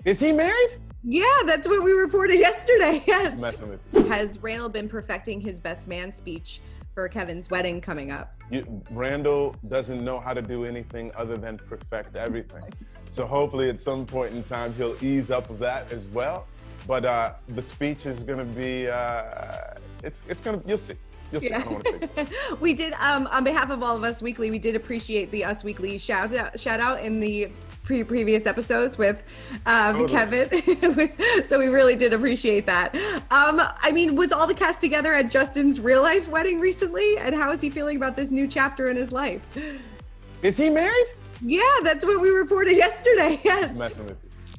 Is he married? Yeah, that's what we reported yesterday. Yes. I'm messing with you. Has Randall been perfecting his best man speech for Kevin's wedding coming up? Randall doesn't know how to do anything other than perfect everything. So hopefully at some point in time, he'll ease up of that as well. But the speech is gonna be, you'll see. You'll see. Yeah. I don't want to say. We did, on behalf of all of Us Weekly, we did appreciate the Us Weekly shout out in the previous episodes with Totally. Kevin. So we really did appreciate that. I mean, was all the cast together at Justin's real life wedding recently? And how is he feeling about this new chapter in his life? Is he married? Yeah, that's what we reported yesterday. Yes. I'm messing with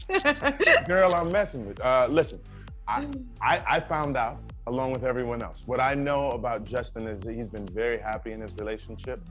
you. Girl, I'm messing with you. Listen, I found out along with everyone else. What I know about Justin is that he's been very happy in his relationship,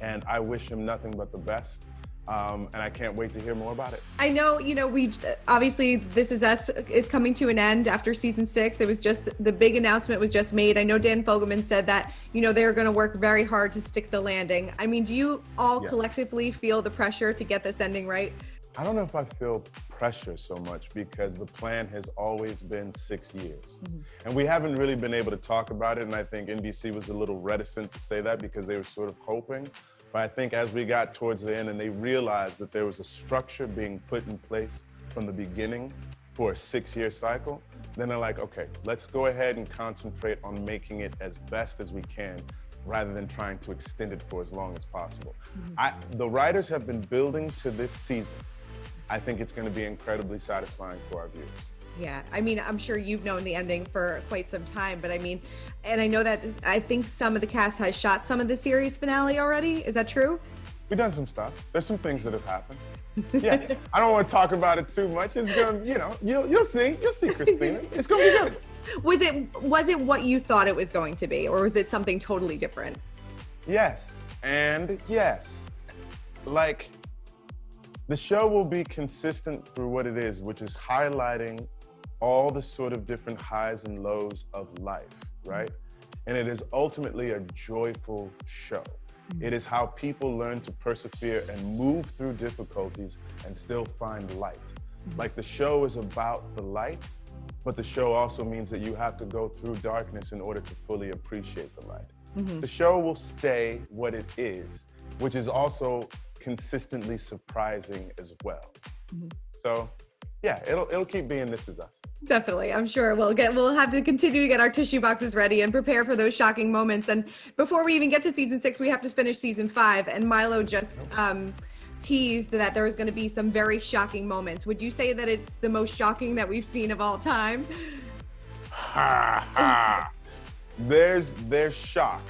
and I wish him nothing but the best. And I can't wait to hear more about it. I know, we obviously This Is Us is coming to an end after season 6. It was just, the big announcement was just made. I know Dan Fogelman said that, they're going to work very hard to stick the landing. I mean, do you all collectively feel the pressure to get this ending right? I don't know if I feel pressure so much because the plan has always been 6 years. Mm-hmm. And we haven't really been able to talk about it. And I think NBC was a little reticent to say that because they were sort of hoping. But I think as we got towards the end and they realized that there was a structure being put in place from the beginning for a 6-year cycle, then they're like, okay, let's go ahead and concentrate on making it as best as we can rather than trying to extend it for as long as possible. Mm-hmm. The writers have been building to this season. I think it's going to be incredibly satisfying for our viewers. Yeah, I mean, I'm sure you've known the ending for quite some time, but I mean, and I know that I think some of the cast has shot some of the series finale already. Is that true? We've done some stuff. There's some things that have happened. Yeah, I don't want to talk about it too much. It's gonna, you'll see, Christina. It's gonna be good. Was it what you thought it was going to be, or was it something totally different? Yes, and yes. Like, the show will be consistent through what it is, which is highlighting all the sort of different highs and lows of life, right? And it is ultimately a joyful show. It is how people learn to persevere and move through difficulties and still find light. Like, the show is about the light, but the show also means that you have to go through darkness in order to fully appreciate the light. Mm-hmm. The show will stay what it is, which is also consistently surprising as well. Mm-hmm. So yeah, it'll keep being This Is Us. Definitely, I'm sure we'll have to continue to get our tissue boxes ready and prepare for those shocking moments. And before we even get to season 6, we have to finish season 5. And Milo just teased that there was going to be some very shocking moments. Would you say that it's the most shocking that we've seen of all time? Ha ha. There's shock.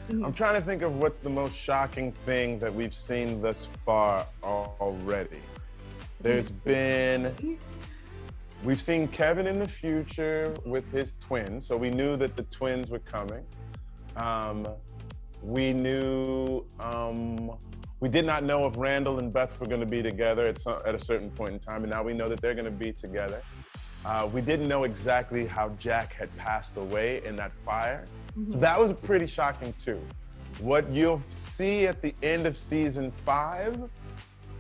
Mm-hmm. I'm trying to think of what's the most shocking thing that we've seen thus far already. We've seen Kevin in the future with his twins, so we knew that the twins were coming. We did not know if Randall and Beth were going to be together at a certain point in time, and now we know that they're going to be together. We didn't know exactly how Jack had passed away in that fire. So that was pretty shocking too. What you'll see at the end of season 5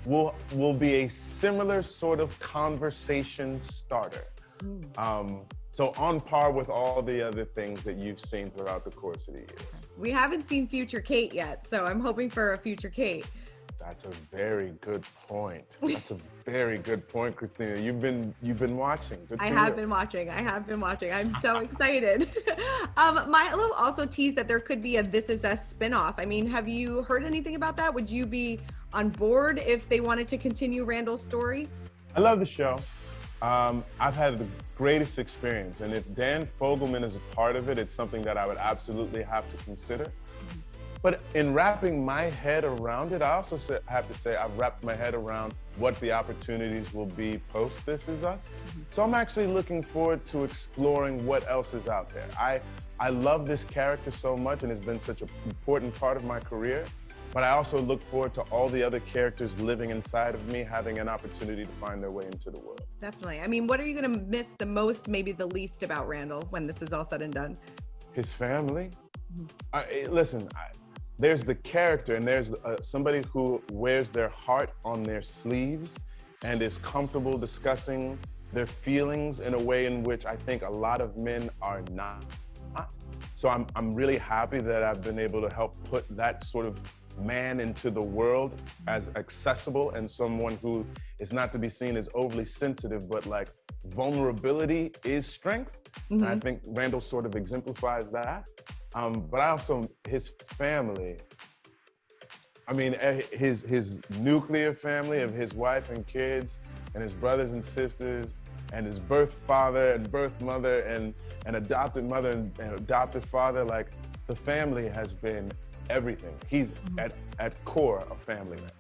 will be a similar sort of conversation starter. So on par with all the other things that you've seen throughout the course of the years. We haven't seen future Kate yet, so I'm hoping for a future Kate. That's a very good point. That's a very good point, Christina. You've been watching. I have been watching. I'm so excited. Milo also teased that there could be a This Is Us spinoff. I mean, have you heard anything about that? Would you be on board if they wanted to continue Randall's story? I love the show. I've had the greatest experience, and if Dan Fogelman is a part of it, it's something that I would absolutely have to consider. But in wrapping my head around it, I also have to say I've wrapped my head around what the opportunities will be post This Is Us. So I'm actually looking forward to exploring what else is out there. I love this character so much, and it's been such an important part of my career. But I also look forward to all the other characters living inside of me, having an opportunity to find their way into the world. Definitely. I mean, what are you going to miss the most, maybe the least about Randall when this is all said and done? His family. Listen, there's the character, and there's somebody who wears their heart on their sleeves and is comfortable discussing their feelings in a way in which I think a lot of men are not. So I'm really happy that I've been able to help put that sort of man into the world as accessible, and someone who is not to be seen as overly sensitive, but like vulnerability is strength. And I think Randall sort of exemplifies that. But I also, his family, I mean, his nuclear family of his wife and kids and his brothers and sisters and his birth father and birth mother and adopted mother and adopted father, like the family has been everything. He's at core a family man.